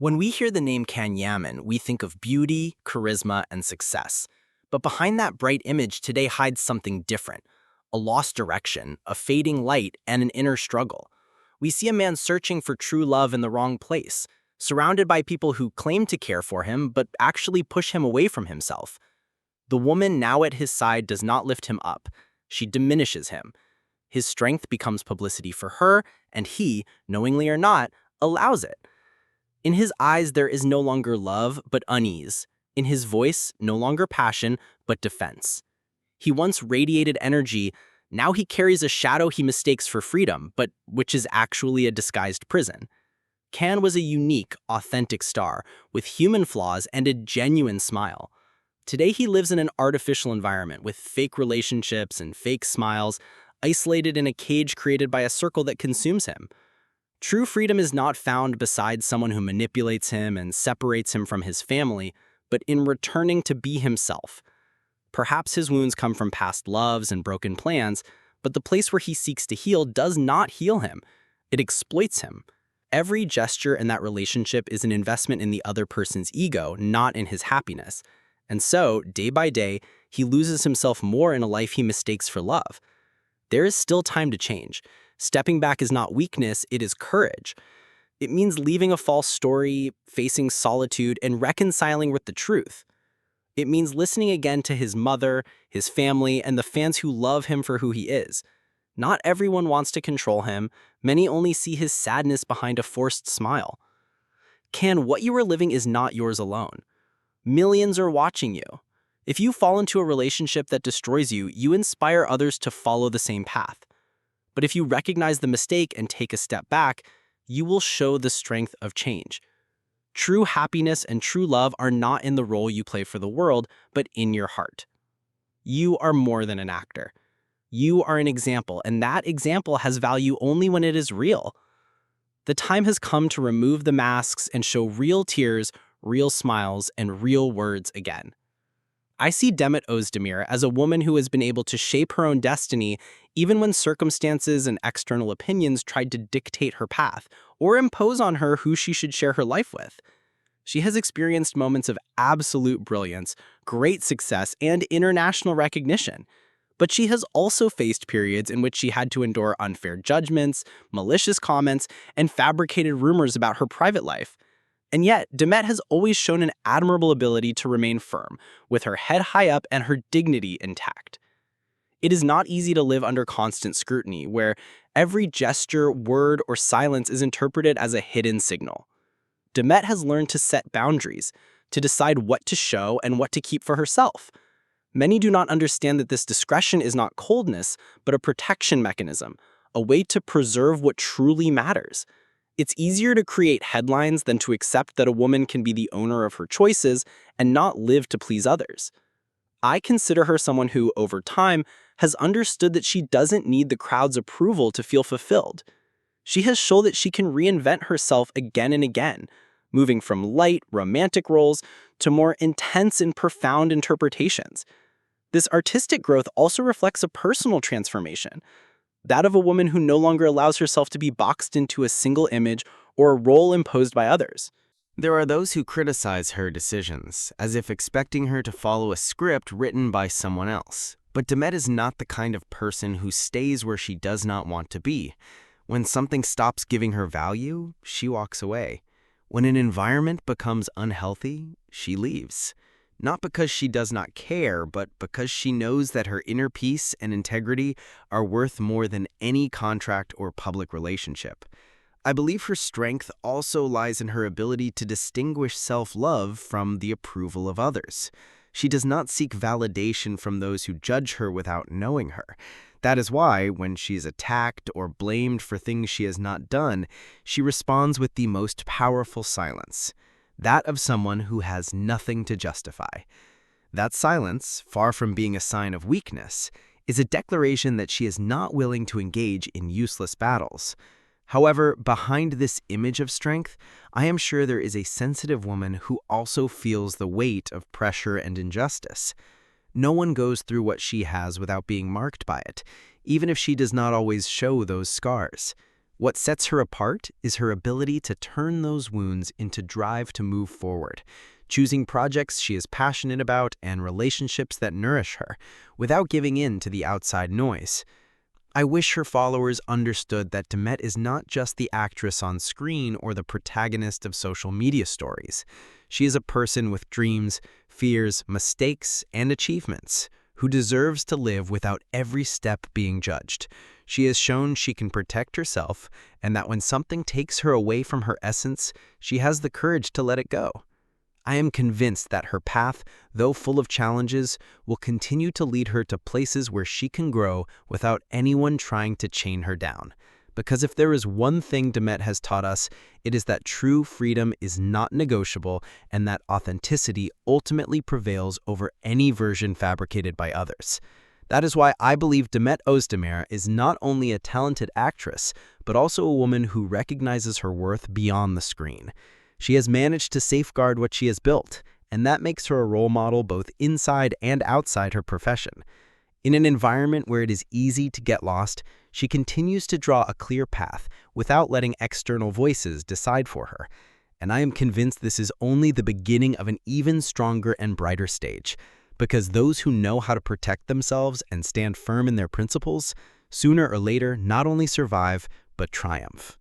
When we hear the name Yaman, we think of beauty, charisma, and success. But behind that bright image today hides something different: a lost direction, a fading light, and an inner struggle. We see a man searching for true love in the wrong place, surrounded by people who claim to care for him but actually push him away from himself. The woman now at his side does not lift him up, she diminishes him. His strength becomes publicity for her, and he, knowingly or not, allows it. In his eyes, there is no longer love, but unease. In his voice, no longer passion, but defense. He once radiated energy, now he carries a shadow he mistakes for freedom, but which is actually a disguised prison. Can was a unique, authentic star, with human flaws and a genuine smile. Today he lives in an artificial environment with fake relationships and fake smiles, isolated in a cage created by a circle that consumes him. True freedom is not found beside someone who manipulates him and separates him from his family, but in returning to be himself. Perhaps his wounds come from past loves and broken plans, but the place where he seeks to heal does not heal him. It exploits him. Every gesture in that relationship is an investment in the other person's ego, not in his happiness. And so, day by day, he loses himself more in a life he mistakes for love. There is still time to change. Stepping back is not weakness, it is courage. It means leaving a false story, facing solitude, and reconciling with the truth. It means listening again to his mother, his family, and the fans who love him for who he is. Not everyone wants to control him. Many only see his sadness behind a forced smile. What you are living is not yours alone. Millions are watching you. If you fall into a relationship that destroys you, you inspire others to follow the same path. But if you recognize the mistake and take a step back, you will show the strength of change. True happiness and true love are not in the role you play for the world, but in your heart. You are more than an actor. You are an example, and that example has value only when it is real. The time has come to remove the masks and show real tears, real smiles, and real words again. I see Demet Özdemir as a woman who has been able to shape her own destiny even when circumstances and external opinions tried to dictate her path or impose on her who she should share her life with. She has experienced moments of absolute brilliance, great success, and international recognition. But she has also faced periods in which she had to endure unfair judgments, malicious comments, and fabricated rumors about her private life. And yet, Demet has always shown an admirable ability to remain firm, with her head high up and her dignity intact. It is not easy to live under constant scrutiny, where every gesture, word, or silence is interpreted as a hidden signal. Demet has learned to set boundaries, to decide what to show and what to keep for herself. Many do not understand that this discretion is not coldness, but a protection mechanism, a way to preserve what truly matters. It's easier to create headlines than to accept that a woman can be the owner of her choices and not live to please others. I consider her someone who, over time, has understood that she doesn't need the crowd's approval to feel fulfilled. She has shown that she can reinvent herself again and again, moving from light, romantic roles to more intense and profound interpretations. This artistic growth also reflects a personal transformation, that of a woman who no longer allows herself to be boxed into a single image or a role imposed by others. There are those who criticize her decisions, as if expecting her to follow a script written by someone else. But Demet is not the kind of person who stays where she does not want to be. When something stops giving her value, she walks away. When an environment becomes unhealthy, she leaves. Not because she does not care, but because she knows that her inner peace and integrity are worth more than any contract or public relationship. I believe her strength also lies in her ability to distinguish self-love from the approval of others. She does not seek validation from those who judge her without knowing her. That is why, when she is attacked or blamed for things she has not done, she responds with the most powerful silence, that of someone who has nothing to justify. That silence, far from being a sign of weakness, is a declaration that she is not willing to engage in useless battles. However, behind this image of strength, I am sure there is a sensitive woman who also feels the weight of pressure and injustice. No one goes through what she has without being marked by it, even if she does not always show those scars. What sets her apart is her ability to turn those wounds into drive to move forward, choosing projects she is passionate about and relationships that nourish her, without giving in to the outside noise. I wish her followers understood that Demet is not just the actress on screen or the protagonist of social media stories. She is a person with dreams, fears, mistakes, and achievements, who deserves to live without every step being judged. She has shown she can protect herself, and that when something takes her away from her essence, she has the courage to let it go. I am convinced that her path, though full of challenges, will continue to lead her to places where she can grow without anyone trying to chain her down. Because if there is one thing Demet has taught us, it is that true freedom is not negotiable and that authenticity ultimately prevails over any version fabricated by others. That is why I believe Demet Özdemir is not only a talented actress, but also a woman who recognizes her worth beyond the screen. She has managed to safeguard what she has built, and that makes her a role model both inside and outside her profession. In an environment where it is easy to get lost, she continues to draw a clear path without letting external voices decide for her. And I am convinced this is only the beginning of an even stronger and brighter stage, because those who know how to protect themselves and stand firm in their principles, sooner or later not only survive, but triumph.